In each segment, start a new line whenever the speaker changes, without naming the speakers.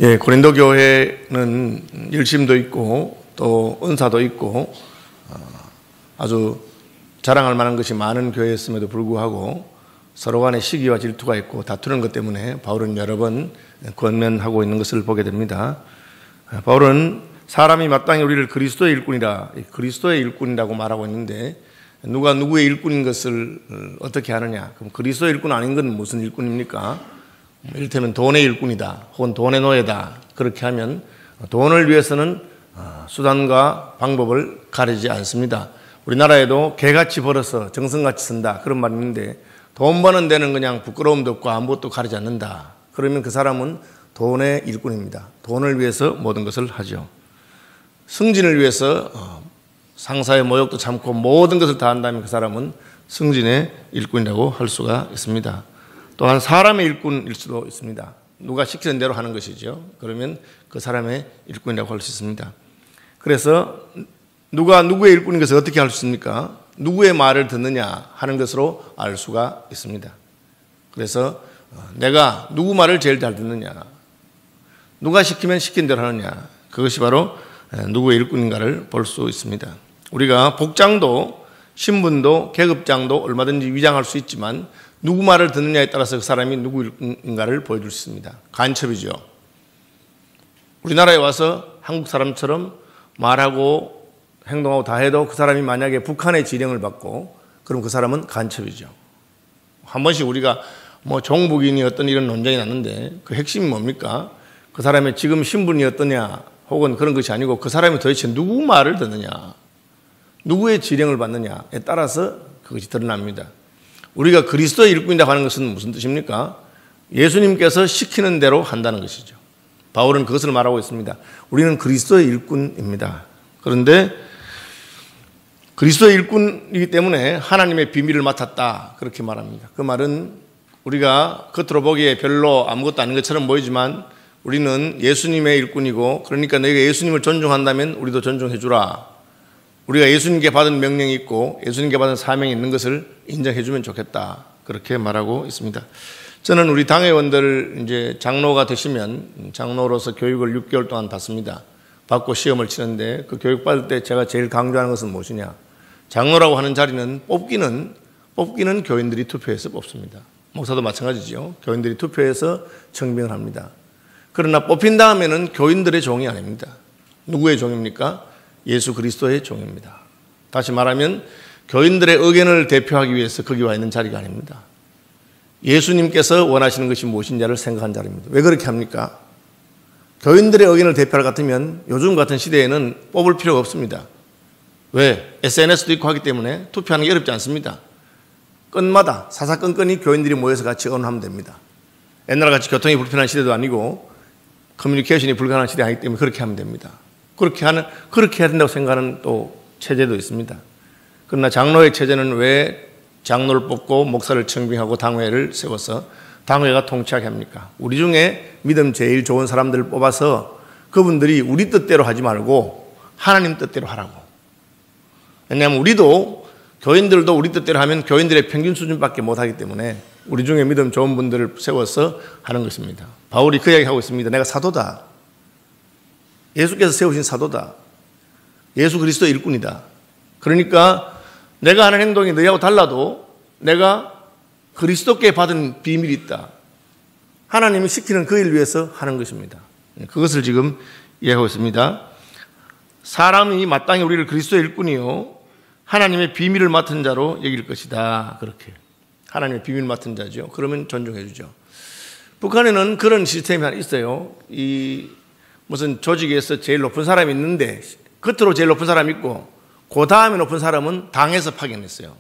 예, 고린도 교회는 열심도 있고 또 은사도 있고 아주 자랑할 만한 것이 많은 교회였음에도 불구하고 서로 간에 시기와 질투가 있고 다투는 것 때문에 바울은 여러 번 권면하고 있는 것을 보게 됩니다. 바울은 사람이 마땅히 우리를 그리스도의 일꾼이라, 그리스도의 일꾼이라고 말하고 있는데 누가 누구의 일꾼인 것을 어떻게 하느냐? 그럼 그리스도의 일꾼 아닌 건 무슨 일꾼입니까? 이를테면 돈의 일꾼이다 혹은 돈의 노예다 그렇게 하면 돈을 위해서는 수단과 방법을 가리지 않습니다. 우리나라에도 개같이 벌어서 정성같이 쓴다 그런 말이 있는데 돈 버는 데는 그냥 부끄러움도 없고 아무것도 가리지 않는다. 그러면 그 사람은 돈의 일꾼입니다. 돈을 위해서 모든 것을 하죠. 승진을 위해서 상사의 모욕도 참고 모든 것을 다 한다면 그 사람은 승진의 일꾼이라고 할 수가 있습니다. 또한 사람의 일꾼일 수도 있습니다. 누가 시키는 대로 하는 것이죠. 그러면 그 사람의 일꾼이라고 할 수 있습니다. 그래서 누가 누구의 일꾼인 것을 어떻게 알 수 있습니까? 누구의 말을 듣느냐 하는 것으로 알 수가 있습니다. 그래서 내가 누구 말을 제일 잘 듣느냐, 누가 시키면 시킨 대로 하느냐, 그것이 바로 누구의 일꾼인가를 볼 수 있습니다. 우리가 복장도 신분도 계급장도 얼마든지 위장할 수 있지만 누구 말을 듣느냐에 따라서 그 사람이 누구인가를 보여줄 수 있습니다. 간첩이죠. 우리나라에 와서 한국 사람처럼 말하고 행동하고 다 해도 그 사람이 만약에 북한의 지령을 받고 그럼 그 사람은 간첩이죠. 한 번씩 우리가 종북인이 어떤 이런 논쟁이 났는데 그 핵심이 뭡니까? 그 사람의 지금 신분이 어떠냐 혹은 그런 것이 아니고 그 사람이 도대체 누구 말을 듣느냐, 누구의 지령을 받느냐에 따라서 그것이 드러납니다. 우리가 그리스도의 일꾼이라고 하는 것은 무슨 뜻입니까? 예수님께서 시키는 대로 한다는 것이죠. 바울은 그것을 말하고 있습니다. 우리는 그리스도의 일꾼입니다. 그런데 그리스도의 일꾼이기 때문에 하나님의 비밀을 맡았다 그렇게 말합니다. 그 말은 우리가 겉으로 보기에 별로 아무것도 아닌 것처럼 보이지만 우리는 예수님의 일꾼이고 그러니까 너희가 예수님을 존중한다면 우리도 존중해 주라. 우리가 예수님께 받은 명령이 있고 예수님께 받은 사명이 있는 것을 인정해 주면 좋겠다 그렇게 말하고 있습니다. 저는 우리 당회원들 이제 장로가 되시면 장로로서 교육을 6개월 동안 받습니다. 받고 시험을 치는데 그 교육 받을 때 제가 제일 강조하는 것은 무엇이냐? 장로라고 하는 자리는 뽑기는 교인들이 투표해서 뽑습니다. 목사도 마찬가지죠. 교인들이 투표해서 청빙을 합니다. 그러나 뽑힌 다음에는 교인들의 종이 아닙니다. 누구의 종입니까? 예수 그리스도의 종입니다. 다시 말하면 교인들의 의견을 대표하기 위해서 거기 와 있는 자리가 아닙니다. 예수님께서 원하시는 것이 무엇인지를 생각한 자리입니다. 왜 그렇게 합니까? 교인들의 의견을 대표할 것 같으면 요즘 같은 시대에는 뽑을 필요가 없습니다. 왜? SNS도 있고 하기 때문에 투표하는 게 어렵지 않습니다. 건마다 사사건건이 교인들이 모여서 같이 의논하면 됩니다. 옛날같이 교통이 불편한 시대도 아니고 커뮤니케이션이 불가능한 시대 아니기 때문에 그렇게 하면 됩니다. 그렇게 해야 된다고 생각하는 또 체제도 있습니다. 그러나 장로의 체제는 왜 장로를 뽑고 목사를 청빙하고 당회를 세워서 당회가 통치하게 합니까? 우리 중에 믿음 제일 좋은 사람들을 뽑아서 그분들이 우리 뜻대로 하지 말고 하나님 뜻대로 하라고. 왜냐하면 우리도 교인들도 우리 뜻대로 하면 교인들의 평균 수준밖에 못하기 때문에 우리 중에 믿음 좋은 분들을 세워서 하는 것입니다. 바울이 그 이야기하고 있습니다. 내가 사도다. 예수께서 세우신 사도다. 예수 그리스도 일꾼이다. 그러니까 내가 하는 행동이 너희하고 달라도 내가 그리스도께 받은 비밀이 있다. 하나님이 시키는 그 일 위해서 하는 것입니다. 그것을 지금 이야기하고 있습니다. 사람이 마땅히 우리를 그리스도의 일꾼이요 하나님의 비밀을 맡은 자로 여길 것이다. 그렇게 하나님의 비밀 맡은 자죠. 그러면 존중해 주죠. 북한에는 그런 시스템이 하나 있어요. 무슨 조직에서 제일 높은 사람이 있는데 겉으로 제일 높은 사람이 있고 그 다음에 높은 사람은 당에서 파견했어요.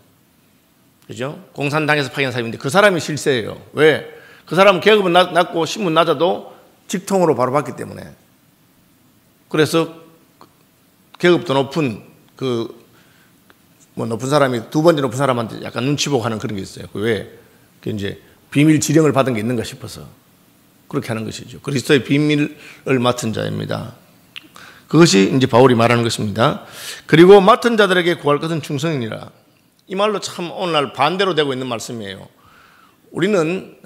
그죠? 공산당에서 파견한 사람인데 그 사람이 실세예요. 왜? 그 사람은 계급은 낮고 신분 낮아도 직통으로 바로 받기 때문에. 그래서 계급도 높은 높은 사람이 두 번째 높은 사람한테 약간 눈치 보고 하는 그런 게 있어요. 왜? 이제 비밀 지령을 받은 게 있는가 싶어서 그렇게 하는 것이죠. 그리스도의 비밀을 맡은 자입니다. 그것이 이제 바울이 말하는 것입니다. 그리고 맡은 자들에게 구할 것은 충성이니라. 이 말로 참 오늘날 반대로 되고 있는 말씀이에요. 우리는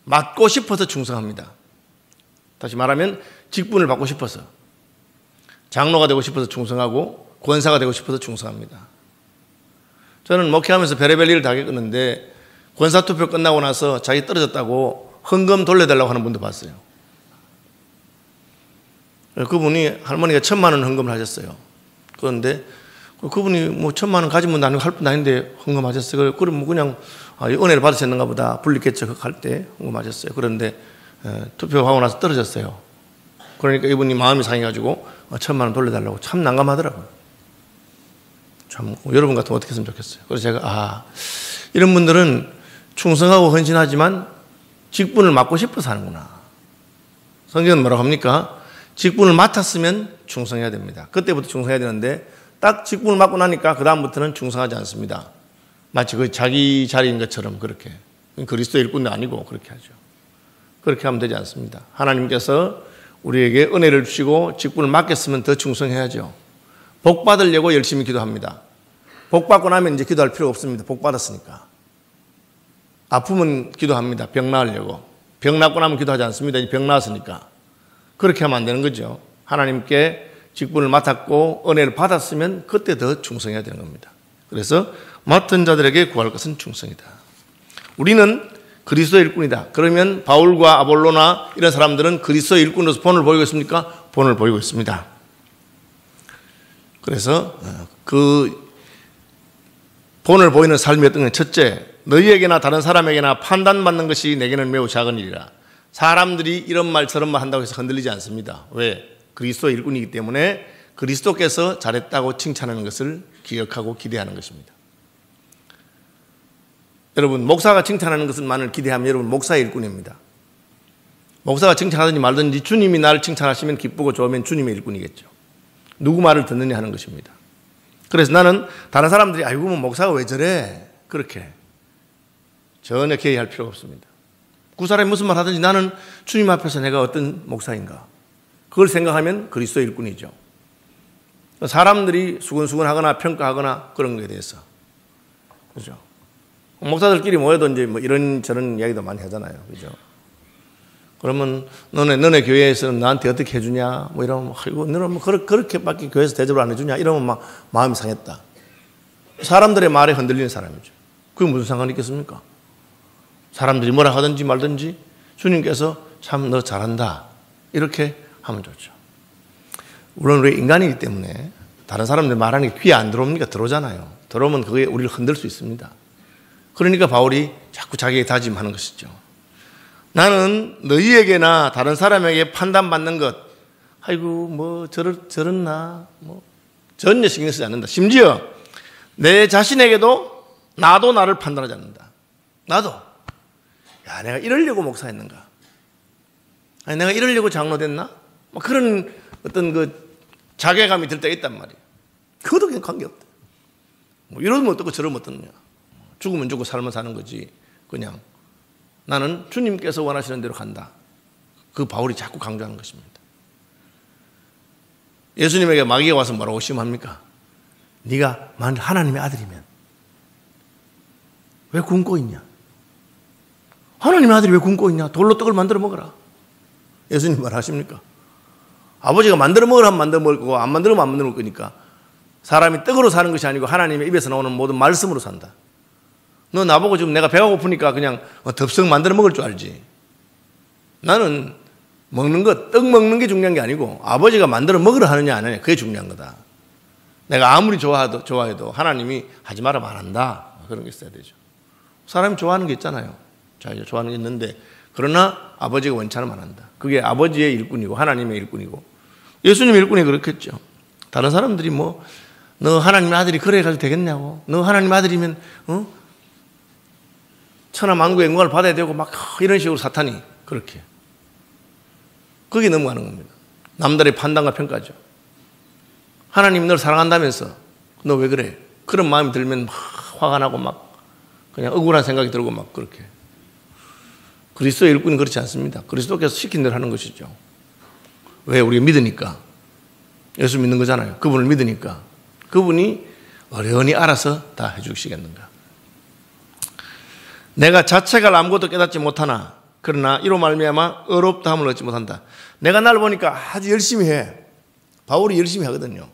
맡고 싶어서 충성합니다. 다시 말하면 직분을 받고 싶어서, 장로가 되고 싶어서 충성하고 권사가 되고 싶어서 충성합니다. 저는 목회하면서 별의별 일을 다 겪었는데 권사투표 끝나고 나서 자기 떨어졌다고 헌금 돌려달라고 하는 분도 봤어요. 그분이 할머니가 1,000만 원 헌금을 하셨어요. 그런데 그분이 뭐 1,000만 원 가지면 나는 할 분 아닌데 헌금하셨어요. 그럼 뭐 그냥 은혜를 받으셨는가 보다 불리겠죠. 할 때 헌금하셨어요. 그런데 투표하고 나서 떨어졌어요. 그러니까 이분이 마음이 상해가지고 1,000만 원 돌려달라고 참 난감하더라고요. 참 여러분 같으면 어떻게 했으면 좋겠어요. 그래서 제가 이런 분들은 충성하고 헌신하지만 직분을 맡고 싶어서 하는구나. 성경은 뭐라고 합니까? 직분을 맡았으면 충성해야 됩니다. 그때부터 충성해야 되는데 딱 직분을 맡고 나니까 그 다음부터는 충성하지 않습니다. 마치 그 자기 자리인 것처럼 그렇게. 그리스도 일꾼도 아니고 그렇게 하죠. 그렇게 하면 되지 않습니다. 하나님께서 우리에게 은혜를 주시고 직분을 맡겼으면 더 충성해야죠. 복 받으려고 열심히 기도합니다. 복 받고 나면 이제 기도할 필요 없습니다. 복 받았으니까. 아프면 기도합니다. 병 나으려고. 병 낫고 나면 기도하지 않습니다. 병 나았으니까. 그렇게 하면 안 되는 거죠. 하나님께 직분을 맡았고 은혜를 받았으면 그때 더 충성해야 되는 겁니다. 그래서 맡은 자들에게 구할 것은 충성이다. 우리는 그리스도의 일꾼이다. 그러면 바울과 아볼로나 이런 사람들은 그리스도의 일꾼으로서 본을 보이고 있습니까? 본을 보이고 있습니다. 그래서 그 본을 보이는 삶이 어떤 건 첫째, 너희에게나 다른 사람에게나 판단받는 것이 내게는 매우 작은 일이라. 사람들이 이런 말 저런 말 한다고 해서 흔들리지 않습니다. 왜? 그리스도의 일꾼이기 때문에 그리스도께서 잘했다고 칭찬하는 것을 기억하고 기대하는 것입니다. 여러분, 목사가 칭찬하는 것만을 기대하면 여러분 목사의 일꾼입니다. 목사가 칭찬하든지 말든지 주님이 나를 칭찬하시면 기쁘고 좋으면 주님의 일꾼이겠죠. 누구 말을 듣느냐 하는 것입니다. 그래서 나는 다른 사람들이 아이고 뭐 목사가 왜 저래? 그렇게 전혀 개의할 필요가 없습니다. 그 사람이 무슨 말 하든지 나는 주님 앞에서 내가 어떤 목사인가? 그걸 생각하면 그리스도의 일꾼이죠. 사람들이 수근수근하거나 평가하거나 그런 것에 대해서. 그죠? 목사들끼리 모여도 이제 뭐 이런 저런 이야기도 많이 하잖아요. 그죠? 그러면 너네 교회에서는 나한테 어떻게 해주냐? 뭐 이러면 아이고 너는 뭐 그렇게밖에 교회에서 대접을 안 해주냐? 이러면 막 마음이 상했다. 사람들의 말에 흔들리는 사람이죠. 그게 무슨 상관이 있겠습니까? 사람들이 뭐라 하든지 말든지 주님께서 참 너 잘한다. 이렇게 하면 좋죠. 물론 우리 인간이기 때문에 다른 사람들 말하는 게 귀에 안 들어옵니까? 들어오잖아요. 들어오면 그게 우리를 흔들 수 있습니다. 그러니까 바울이 자꾸 자기에게 다짐하는 것이죠. 나는 너희에게나 다른 사람에게 판단받는 것, 아이고 뭐 저랬나 뭐 전혀 신경 쓰지 않는다. 심지어 내 자신에게도 나도 나를 판단하지 않는다. 나도 야 내가 이러려고 목사했는가? 아니 내가 이러려고 장로 됐나? 뭐 그런 어떤 그 자괴감이 들 때가 있단 말이에요. 그것도 그냥 관계없다. 뭐 이러면 어떻고 저러면 어떠느냐. 죽으면 죽고 살면 사는 거지. 그냥 나는 주님께서 원하시는 대로 간다. 그 바울이 자꾸 강조하는 것입니다. 예수님에게 마귀가 와서 뭐라고 시험합니까? 네가 만일 하나님의 아들이면 왜 굶고 있냐? 하나님의 아들이 왜 굶고 있냐? 돌로 떡을 만들어 먹어라. 예수님 말하십니까? 아버지가 만들어 먹으라 하면 만들어 먹을 거고 안 만들면 안 만들어 먹을 거니까 사람이 떡으로 사는 것이 아니고 하나님의 입에서 나오는 모든 말씀으로 산다. 너 나보고 지금 내가 배가 고프니까 그냥 덥석 만들어 먹을 줄 알지. 나는 먹는 것, 떡 먹는 게 중요한 게 아니고 아버지가 만들어 먹으라 하느냐 안 하느냐 그게 중요한 거다. 내가 아무리 좋아해도 하나님이 하지 말아면 안 한다. 그런 게 있어야 되죠. 사람이 좋아하는 게 있잖아요. 좋아하는 게 있는데 그러나 아버지가 원치 않으면 안 한다. 그게 아버지의 일꾼이고 하나님의 일꾼이고 예수님의 일꾼이 그렇겠죠. 다른 사람들이 뭐 너 하나님의 아들이 그래 가지고 되겠냐고. 너 하나님의 아들이면 천하만국의 영광을 받아야 되고 막 이런 식으로 사탄이 그렇게 거기에 넘어가는 겁니다. 남들의 판단과 평가죠. 하나님 널 사랑한다면서 너 왜 그래? 그런 마음이 들면 막 화가 나고 막 그냥 억울한 생각이 들고 막 그렇게. 그리스도의 일꾼은 그렇지 않습니다. 그리스도께서 시킨 대로 하는 것이죠. 왜? 우리가 믿으니까. 예수 믿는 거잖아요. 그분을 믿으니까. 그분이 어련히 알아서 다 해주시겠는가. 내가 자책할 아무것도 깨닫지 못하나 그러나 이로 말미암아 의롭다함을 얻지 못한다. 내가 나를 보니까 아주 열심히 해. 바울이 열심히 하거든요.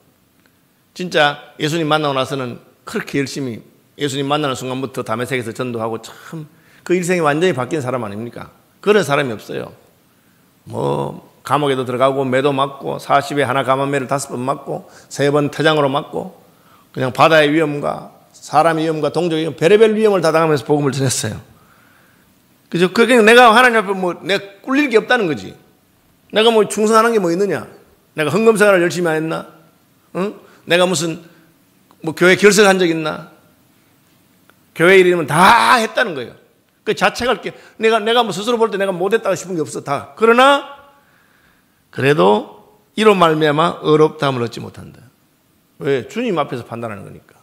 진짜 예수님 만나고 나서는 그렇게 열심히 예수님 만나는 순간부터 다메섹에서 전도하고 참 그 일생이 완전히 바뀐 사람 아닙니까? 그런 사람이 없어요. 뭐 감옥에도 들어가고 매도 맞고 40에 하나 감한매를 5번 맞고 3번 태장으로 맞고 그냥 바다의 위험과 사람의 위험과 동족의 위험, 별의별 위험을 다 당하면서 복음을 전했어요. 그죠? 그게 내가 하나님 앞에 뭐 내가 꿀릴 게 없다는 거지. 내가 뭐 충성하는 게 뭐 있느냐? 내가 헌금 생활을 열심히 안 했나? 응? 내가 무슨 뭐 교회 결석한 적 있나? 교회 일이면 다 했다는 거예요. 그 자체가 이렇게 내가 뭐 스스로 볼 때 내가 못했다고 싶은 게 없어 다. 그러나 그래도 이로 말미암아 의롭다함을 얻지 못한다. 왜? 주님 앞에서 판단하는 거니까.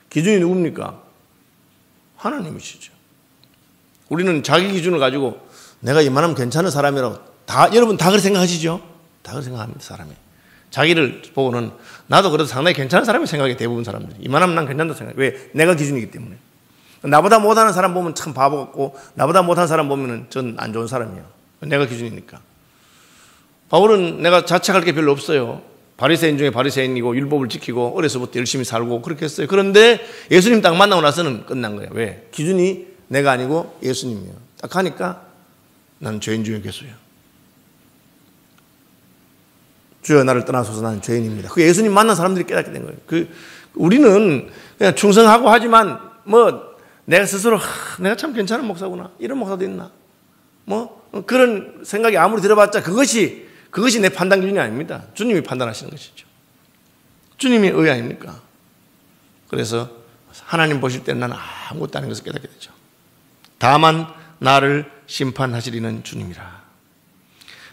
기준이 누굽니까? 하나님이시죠. 우리는 자기 기준을 가지고 내가 이만하면 괜찮은 사람이라고 여러분 다 그렇게 생각하시죠? 다 그렇게 생각합니다. 사람이. 자기를 보고는 나도 그래도 상당히 괜찮은 사람이 생각해. 대부분 사람들이. 이만하면 난 괜찮다고 생각해. 왜? 내가 기준이기 때문에. 나보다 못하는 사람 보면 참 바보 같고 나보다 못하는 사람 보면 전 안 좋은 사람이에요. 내가 기준이니까. 바울은 내가 자책할 게 별로 없어요. 바리새인 중에 바리새인이고 율법을 지키고 어려서부터 열심히 살고 그렇게 했어요. 그런데 예수님 딱 만나고 나서는 끝난 거예요. 왜? 기준이 내가 아니고 예수님이에요. 딱 하니까 나는 죄인 중에 괴수예요. 주여 나를 떠나소서 나는 죄인입니다. 그 예수님 만난 사람들이 깨닫게 된 거예요. 우리는 그냥 충성하고 하지만 뭐 내가 스스로 내가 참 괜찮은 목사구나. 이런 목사도 있나? 뭐 그런 생각이 아무리 들어봤자 그것이 내 판단 기준이 아닙니다. 주님이 판단하시는 것이죠. 주님이 의 아닙니까? 그래서 하나님 보실 때는 나는 아무것도 아닌 것을 깨닫게 되죠. 다만 나를 심판하시리는 주님이라.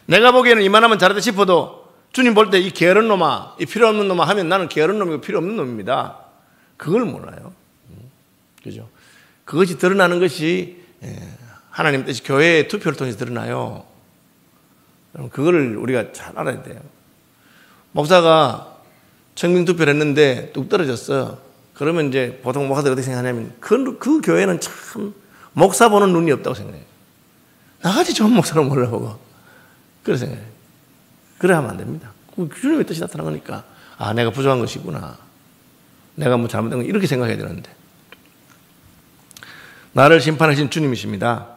내가 보기에는 이만하면 잘하다 싶어도 주님 볼 때 이 게으른 놈아, 이 필요 없는 놈아 하면 나는 게으른 놈이고 필요 없는 놈입니다. 그걸 몰라요. 그죠? 그것이 드러나는 것이 하나님 뜻이 교회의 투표를 통해서 드러나요. 그거를 우리가 잘 알아야 돼요. 목사가 청빙 투표를 했는데 뚝 떨어졌어. 그러면 이제 보통 목사들이 어떻게 생각하냐면 그 교회는 참 목사 보는 눈이 없다고 생각해요. 나같이 좋은 목사를 몰라보고. 그래 생각해요. 그래 하면 안 됩니다. 주님의 뜻이 나타난 거니까 내가 부족한 것이구나. 내가 뭐 잘못된 거 이렇게 생각해야 되는데. 나를 심판하신 주님이십니다.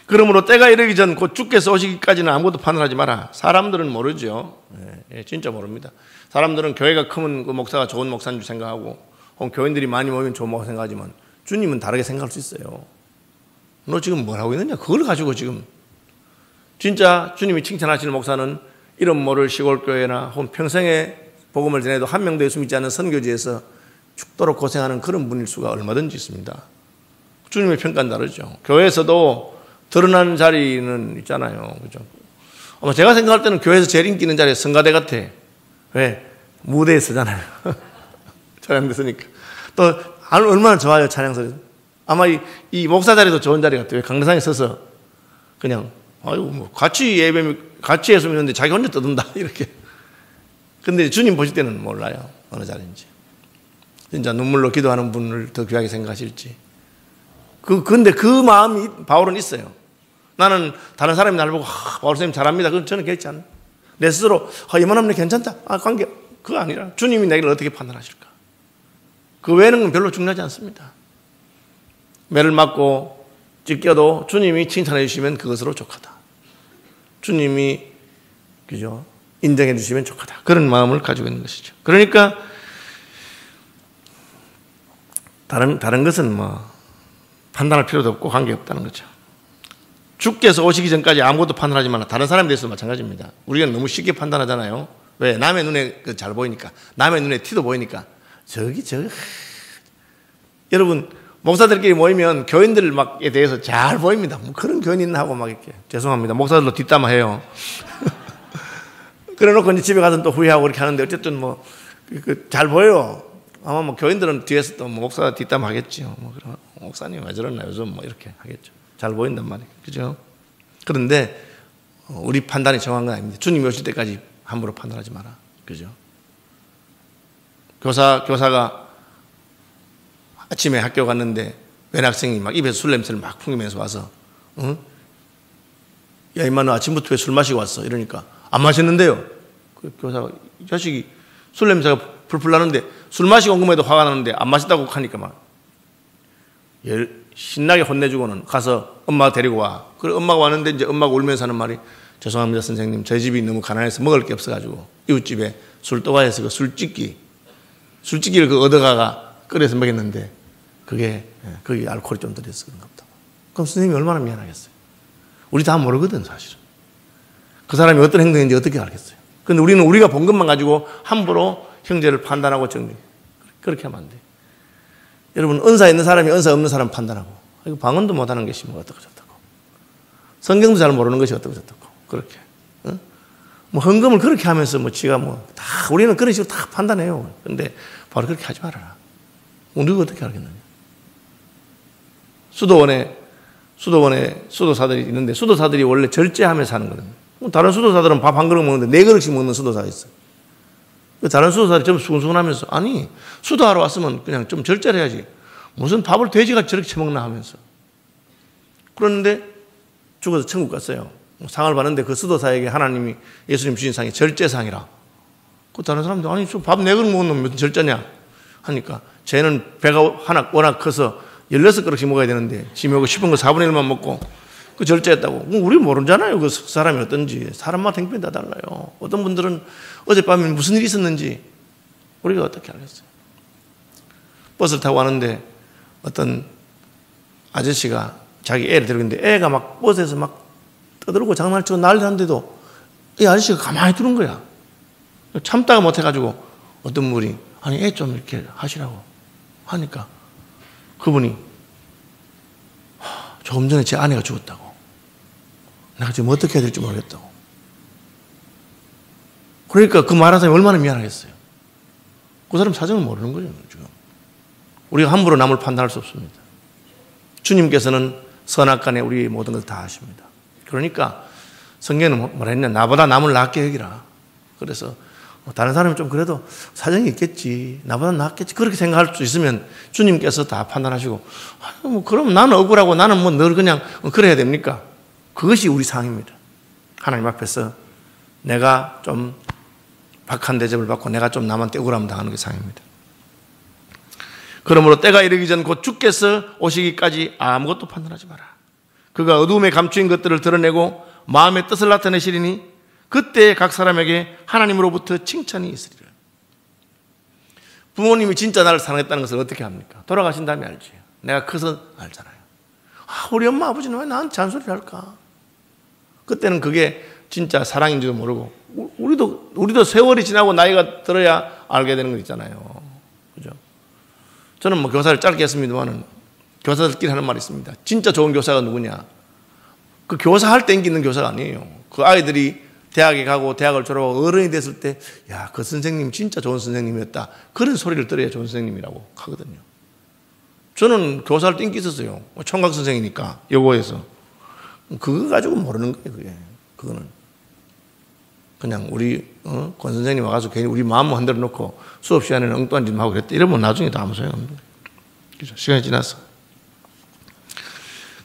그러므로 때가 이르기 전 곧 주께서 오시기까지는 아무것도 판단하지 마라. 사람들은 모르죠. 진짜 모릅니다. 사람들은 교회가 크면 그 목사가 좋은 목사인 줄 생각하고 혹은 교인들이 많이 모이면 좋은 목사 생각하지만 주님은 다르게 생각할 수 있어요. 너 지금 뭘 하고 있느냐? 그걸 가지고 지금 진짜 주님이 칭찬하시는 목사는 이름 모를 시골 교회나 혹은 평생에 복음을 전해도 한 명도 예수 믿지 않는 선교지에서 죽도록 고생하는 그런 분일 수가 얼마든지 있습니다. 주님의 평가는 다르죠. 교회에서도 드러나는 자리는 있잖아요. 그죠? 아마 제가 생각할 때는 교회에서 제일 인기 있는 자리가 성가대 같아. 왜? 무대에 서잖아요. 찬양대 서니까. 또, 얼마나 좋아요, 찬양소리. 아마 이 목사 자리도 좋은 자리 같아요. 강대상에 서서 그냥, 뭐 같이 같이 예수 믿는데 자기 혼자 떠든다. 이렇게. 근데 주님 보실 때는 몰라요. 어느 자리인지. 진짜 눈물로 기도하는 분을 더 귀하게 생각하실지. 근데 그 마음이 바울은 있어요. 나는 다른 사람이 나를 보고 바울 선생님 잘합니다. 그건 저는 그렇지 않아요. 내 스스로 이만하면 괜찮다. 관계 그거 아니라 주님이 내를 어떻게 판단하실까. 그 외에는 별로 중요하지 않습니다. 매를 맞고 찢겨도 주님이 칭찬해 주시면 그것으로 족하다. 주님이 그죠 인정해 주시면 족하다. 그런 마음을 가지고 있는 것이죠. 그러니까 다른 것은 뭐 판단할 필요도 없고 관계없다는 거죠. 주께서 오시기 전까지 아무것도 판단하지 말라. 다른 사람에 대해서 마찬가지입니다. 우리가 너무 쉽게 판단하잖아요. 왜? 남의 눈에 잘 보이니까. 남의 눈에 티도 보이니까. 저기 여러분 목사들끼리 모이면 교인들 막에 대해서 잘 보입니다. 뭐 그런 교인 있나 하고 막 이렇게 죄송합니다. 목사들로 뒷담화해요. 그래놓고 이제 집에 가서 또 후회하고 그렇게 하는데 어쨌든 뭐 잘 보여요. 아마 뭐 교인들은 뒤에서 또 목사가 뒷담하겠지요. 뭐 그럼 목사님 왜 저러나 요즘 뭐 이렇게 하겠죠. 잘 보인단 말이에요. 그죠? 그런데 우리 판단이 정한 건 아닙니다. 주님이 오실 때까지 함부로 판단하지 마라. 그죠? 교사가 아침에 학교 갔는데 웬 학생이 막 입에서 술 냄새를 막 풍기면서 와서 야, 임마, 너 아침부터 왜 술 마시고 왔어? 이러니까, 안 마셨는데요. 그 교사가, 이 자식이 술 냄새가 풀풀 나는데, 술 마시고 온 것에도 화가 나는데, 안 마셨다고 하니까 막, 신나게 혼내주고는 가서 엄마 데리고 와. 그래, 엄마가 왔는데, 이제 엄마가 울면서 하는 말이, 죄송합니다, 선생님. 저희 집이 너무 가난해서 먹을 게 없어가지고, 이웃집에 술 떠가해서 그 술찌기를 그 얻어가가 끓여서 먹였는데, 거기 알코올이 좀 들어서 그런가 보다. 그럼 선생님이 얼마나 미안하겠어요. 우리 다 모르거든, 사실은. 그 사람이 어떤 행동인지 어떻게 알겠어요. 근데 우리는 우리가 본 것만 가지고 함부로 형제를 판단하고 정리. 그렇게 하면 안 돼. 여러분, 은사 있는 사람이 은사 없는 사람 판단하고, 이거 방언도 못하는 것이 뭐 어떻고 저떻고, 성경도 잘 모르는 것이 어떻고 저떻고, 그렇게. 응? 뭐 헌금을 그렇게 하면서 뭐 지가 뭐 다, 우리는 그런 식으로 다 판단해요. 근데 바로 그렇게 하지 말아라. 우리가 어떻게 알겠느냐. 수도원에 수도사들이 있는데, 수도사들이 원래 절제하면서 하는 거거든요. 다른 수도사들은 밥 한 그릇 먹는데 4그릇씩 먹는 수도사가 있어요. 다른 수도사들이 좀 수근수근하면서, 아니, 수도하러 왔으면 그냥 좀 절제를 해야지. 무슨 밥을 돼지가 저렇게 처먹나 하면서. 그런데 죽어서 천국 갔어요. 상을 받는데 그 수도사에게 하나님이 예수님 주신 상이 절제상이라. 그 다른 사람들, 아니, 저 밥 4그릇 먹는 건 무슨 절제냐? 하니까, 쟤는 배가 워낙 커서 16그릇씩 먹어야 되는데, 지 먹고 싶은 거 4분의 1만 먹고, 그 절제했다고. 우리 모르잖아요. 그 사람이 어떤지. 사람마다 행편이 다 달라요. 어떤 분들은 어젯밤에 무슨 일이 있었는지 우리가 어떻게 알겠어요. 버스를 타고 가는데 어떤 아저씨가 자기 애를 데리고 있는데, 애가 막 버스에서 막 떠들고 장난치고 난리 났는데도 이 아저씨가 가만히 두는 거야. 참다가 못해가지고 어떤 분이, 아니, 애 좀 이렇게 하시라고 하니까 그분이, 조금 전에 제 아내가 죽었다고. 내가 지금 어떻게 해야 될지 모르겠다고. 그러니까 그 말한 사람이 얼마나 미안하겠어요. 그 사람 사정을 모르는 거죠, 지금. 우리가 함부로 남을 판단할 수 없습니다. 주님께서는 선악간에 우리의 모든 것을 다 아십니다. 그러니까 성경은 뭐라 했냐, 나보다 남을 낫게 여기라. 그래서 다른 사람이 좀 그래도 사정이 있겠지, 나보다 낫겠지, 그렇게 생각할 수 있으면 주님께서 다 판단하시고, 뭐 그럼 나는 억울하고 나는 뭐 늘 그냥 그래야 됩니까? 그것이 우리 상입니다. 하나님 앞에서 내가 좀 박한 대접을 받고 내가 좀 남한테 억울함 당하는 게 상입니다. 그러므로 때가 이르기 전 곧 주께서 오시기까지 아무것도 판단하지 마라. 그가 어두움에 감추인 것들을 드러내고 마음의 뜻을 나타내시리니 그때 각 사람에게 하나님으로부터 칭찬이 있으리라. 부모님이 진짜 나를 사랑했다는 것을 어떻게 합니까? 돌아가신 다음에 알지. 내가 커서 알잖아요. 우리 엄마 아버지는 왜 나한테 잔소리를 할까? 그때는 그게 진짜 사랑인지도 모르고, 우리도 세월이 지나고 나이가 들어야 알게 되는 거 있잖아요. 그죠? 저는 뭐 교사를 짧게 했습니다만은 교사들끼리 하는 말이 있습니다. 진짜 좋은 교사가 누구냐? 그 교사할 때 인기 있는 교사가 아니에요. 그 아이들이 대학에 가고 대학을 졸업하고 어른이 됐을 때, 야, 그 선생님 진짜 좋은 선생님이었다. 그런 소리를 들어야 좋은 선생님이라고 하거든요. 저는 교사할 때 인기 있었어요. 총각 선생이니까, 여고에서. 그거 가지고 모르는 거예요, 그게. 그거는. 그냥 우리, 권 선생님 와가지고 괜히 우리 마음 흔들어 놓고 수업 시간에는 엉뚱한 짓 하고 그랬다. 이러면 나중에 다 아무 소용 없는 거예요. 그죠? 시간이 지났어.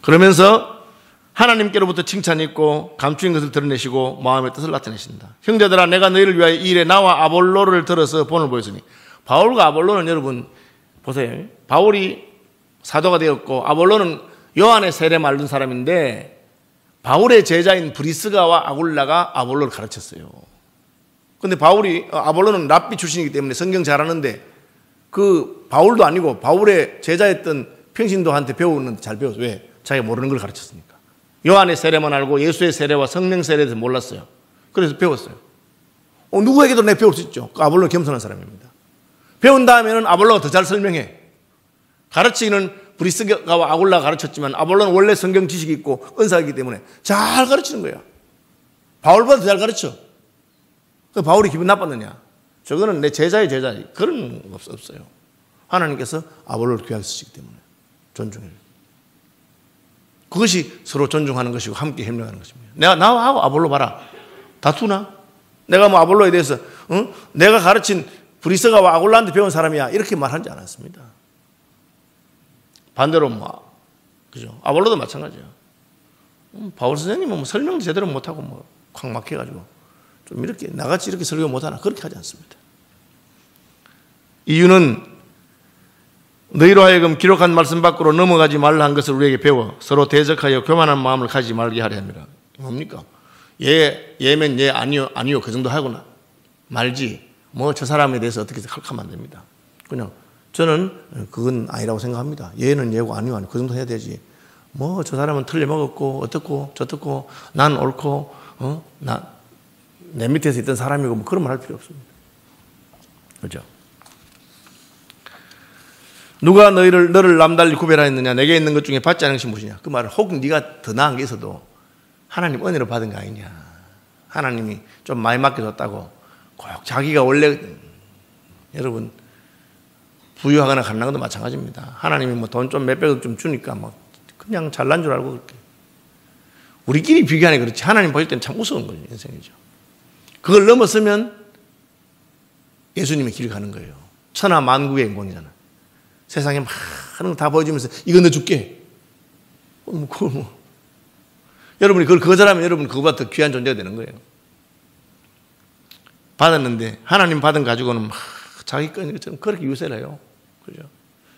그러면서 하나님께로부터 칭찬이 있고 감추인 것을 드러내시고 마음의 뜻을 나타내신다. 형제들아, 내가 너희를 위하여 이 일에 나와 아볼로를 들어서 본을 보였으니. 바울과 아볼로는 여러분 보세요. 바울이 사도가 되었고 아볼로는 요한의 세례 말른 사람인데, 바울의 제자인 브리스가와 아굴라가 아볼로를 가르쳤어요. 근데 아볼로는 랍비 출신이기 때문에 성경 잘하는데, 그 바울도 아니고 바울의 제자였던 평신도한테 배우는데 잘 배웠어요. 왜? 자기가 모르는 걸 가르쳤으니까. 요한의 세례만 알고 예수의 세례와 성령 세례에 대해서 몰랐어요. 그래서 배웠어요. 누구에게도 내가 배울 수 있죠. 그 아볼로는 겸손한 사람입니다. 배운 다음에는 아볼로가 더 잘 설명해. 가르치기는 브리스가와 아굴라가 가르쳤지만 아볼로는 원래 성경 지식이 있고 은사이기 때문에 잘 가르치는 거야. 바울보다 더 잘 가르쳐. 바울이 기분 나빴느냐? 저거는 내 제자의 제자지. 그런 거 없어요. 하나님께서 아볼로를 귀하게 쓰시기 때문에 존중해요. 그것이 서로 존중하는 것이고 함께 협력하는 것입니다. 내가 나하고 아볼로 봐라. 다투나? 내가 뭐 아볼로에 대해서 내가 가르친 브리스가와 아굴라한테 배운 사람이야 이렇게 말하지 않았습니다. 반대로 그죠? 아볼로도 마찬가지예요. 바울 선생님은 뭐 설명 제대로 못하고 뭐 콱 막혀가지고 좀 이렇게 나같이 이렇게 설교 못하나 그렇게 하지 않습니다. 이유는 너희로 하여금 기록한 말씀 밖으로 넘어가지 말라 한 것을 우리에게 배워 서로 대적하여 교만한 마음을 가지지 말게 하려 합니다. 뭡니까? 예면 예, 아니요 그 정도 하거나 말지 뭐 저 사람에 대해서 어떻게 생각하면 안 됩니다. 그냥 저는 그건 아니라고 생각합니다. 예는 예고 아니요 그 정도 해야 되지. 뭐 저 사람은 틀려먹었고 어떻고 저떻고 난 옳고 내 밑에서 있던 사람이고 뭐 그런 말 할 필요 없습니다. 그렇죠? 누가 너를 남달리 구별하였느냐? 내게 있는 것 중에 받지 않은 것이 무엇이냐? 그 말은 혹 네가 더 나은 게 있어도 하나님 은혜로 받은 거 아니냐? 하나님이 좀 많이 맡겨줬다고 꼭 자기가 원래 여러분 부유하거나 가난한 것도 마찬가지입니다. 하나님이 뭐 돈 좀 몇백억 좀 주니까 뭐 그냥 잘난 줄 알고 그렇게 우리끼리 비교하니 그렇지 하나님 보실 때는 참 무서운 거죠. 인생이죠. 그걸 넘었으면 예수님의 길을 가는 거예요. 천하 만국의 영광이잖아. 세상에 많은 거 다 보여주면서 이거 너 줄게. 여러분이 그걸 거절하면 여러분 그거보다 더 귀한 존재가 되는 거예요. 받았는데 하나님 받은 가지고는 막 자기 거인 것처럼 그렇게 유세를 해요. 그죠?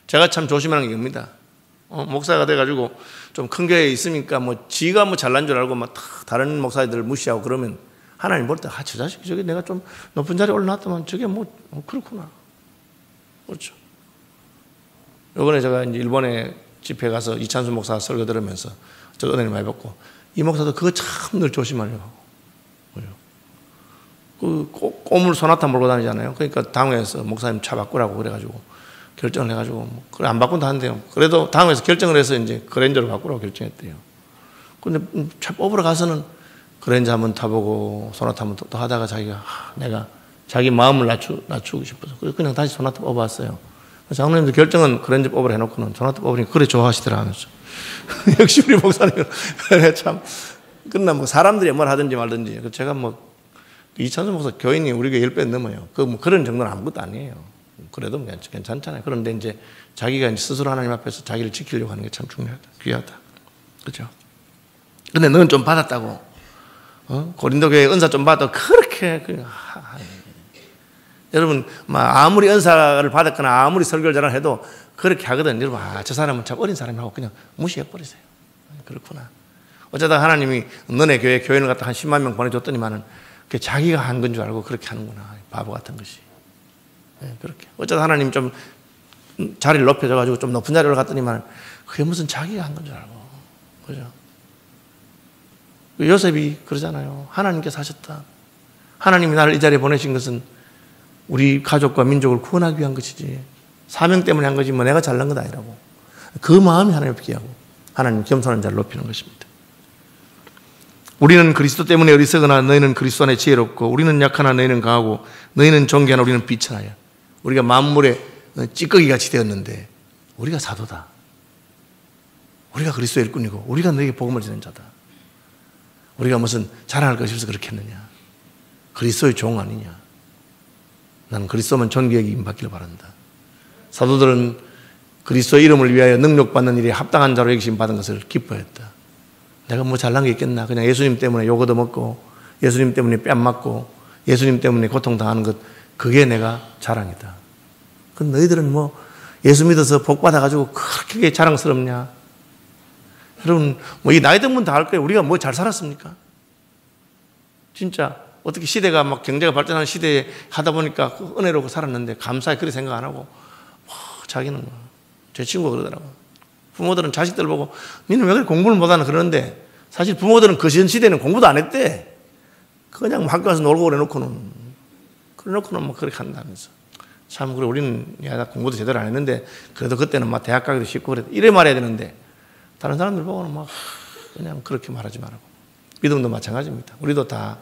제가 참 조심하는 게 이겁니다. 목사가 돼가지고 좀 큰 교회에 있으니까 뭐 지가 뭐 잘난 줄 알고 막 다른 목사들 무시하고 그러면 하나님 볼 때 저 자식이 저기 내가 좀 높은 자리에 올라왔다면 저게 뭐 그렇구나. 그렇죠. 이번에 제가 이제 일본에 집회 가서 이찬수 목사 설교 들으면서 저 은혜를 많이 받고 이 목사도 그거 참 늘 조심하려고. 그 꼬물 소나타 몰고 다니잖아요. 그러니까 당회에서 목사님 차 바꾸라고 그래가지고 결정을 해가지고 그래 안 바꾼다 한대요. 그래도 당회에서 결정을 해서 이제 그랜저로 바꾸라고 결정했대요. 근데 차 뽑으러 가서는 그랜저 한번 타보고 소나타 한번 또 하다가 자기가 내가 자기 마음을 낮추고 싶어서 그냥 다시 소나타 뽑아왔어요. 장로님도 결정은 그랜저 뽑으라 해놓고는 소나타 뽑으니까 그래 좋아하시더라 하면서 역시 우리 목사님은 그래 참 끝나 뭐 사람들이 뭘 하든지 말든지 제가 뭐 이찬수 목사 교인이 우리가 10배 넘어요. 뭐 그런 정도는 아무것도 아니에요. 그래도 괜찮잖아요. 그런데 이제 자기가 이제 스스로 하나님 앞에서 자기를 지키려고 하는 게 참 중요하다. 귀하다. 그렇죠? 근데 너는 좀 받았다고. 고린도 교회 은사 좀 받았다고 그렇게 여러분 아무리 은사를 받았거나 아무리 설교를 잘해도 그렇게 하거든. 여러분 저 사람은 참 어린 사람이라고 그냥 무시해버리세요. 그렇구나. 어쩌다 하나님이 너네 교회를 갖다 한 10만 명 보내줬더니만은 자기가 한 건 줄 알고 그렇게 하는구나. 바보 같은 것이. 그렇게. 어쩌다 하나님 좀 자리를 높여줘가지고 좀 높은 자리로 갔더니만 그게 무슨 자기가 한 건 줄 알고. 그죠? 요셉이 그러잖아요. 하나님께서 하셨다. 하나님이 나를 이 자리에 보내신 것은 우리 가족과 민족을 구원하기 위한 것이지. 사명 때문에 한 거지 뭐 내가 잘난 건 아니라고. 그 마음이 하나님을 비하고 하나님 겸손한 자를 높이는 것입니다. 우리는 그리스도 때문에 어리석으나 너희는 그리스도 안에 지혜롭고 우리는 약하나 너희는 강하고 너희는 존귀하나 우리는 비천하여. 우리가 만물의 찌꺼기같이 되었는데 우리가 사도다. 우리가 그리스도의 일꾼이고 우리가 너에게 복음을 전하는 자다. 우리가 무슨 자랑할 것이 없어서 그렇게 했느냐. 그리스도의 종 아니냐. 나는 그리스도만 존귀 여김 받기를 바란다. 사도들은 그리스도의 이름을 위하여 능력받는 일에 합당한 자로 여기심 받은 것을 기뻐했다. 내가 뭐 잘난 게 있겠나. 그냥 예수님 때문에 욕 얻어먹고 예수님 때문에 뺨 맞고 예수님 때문에 고통당하는 것 그게 내가 자랑이다. 그럼 너희들은 뭐 예수 믿어서 복 받아가지고 그렇게 자랑스럽냐. 여러분 뭐 이 나이 든 분 다 알 거예요. 우리가 뭐 잘 살았습니까? 진짜 어떻게 시대가 막 경제가 발전하는 시대에 하다 보니까 은혜로 살았는데 감사히 그렇게 생각 안 하고 자기는 제 친구가 그러더라고. 부모들은 자식들 보고 니는 왜 그렇게 공부를 못하나 그러는데 사실 부모들은 그 시대는 공부도 안 했대. 그냥 학교 가서 놀고 그래놓고는 뭐 그렇게 한다면서. 참 그래 우리는 야 공부도 제대로 안 했는데 그래도 그때는 막 대학 가기도 쉽고 그래 이래 말해야 되는데 다른 사람들 보고는 막 그냥 그렇게 말하지 말라고. 믿음도 마찬가지입니다. 우리도 다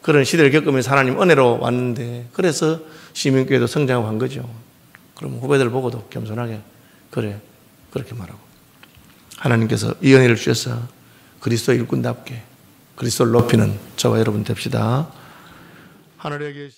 그런 시대를 겪으면서 하나님 은혜로 왔는데 그래서 시민교회도 성장하고 한 거죠. 그럼 후배들 보고도 겸손하게 그래 그렇게 말하고 하나님께서 이 은혜를 주셔서 그리스도의 일꾼답게 그리스도를 높이는 저와 여러분 됩시다. 하늘에 계신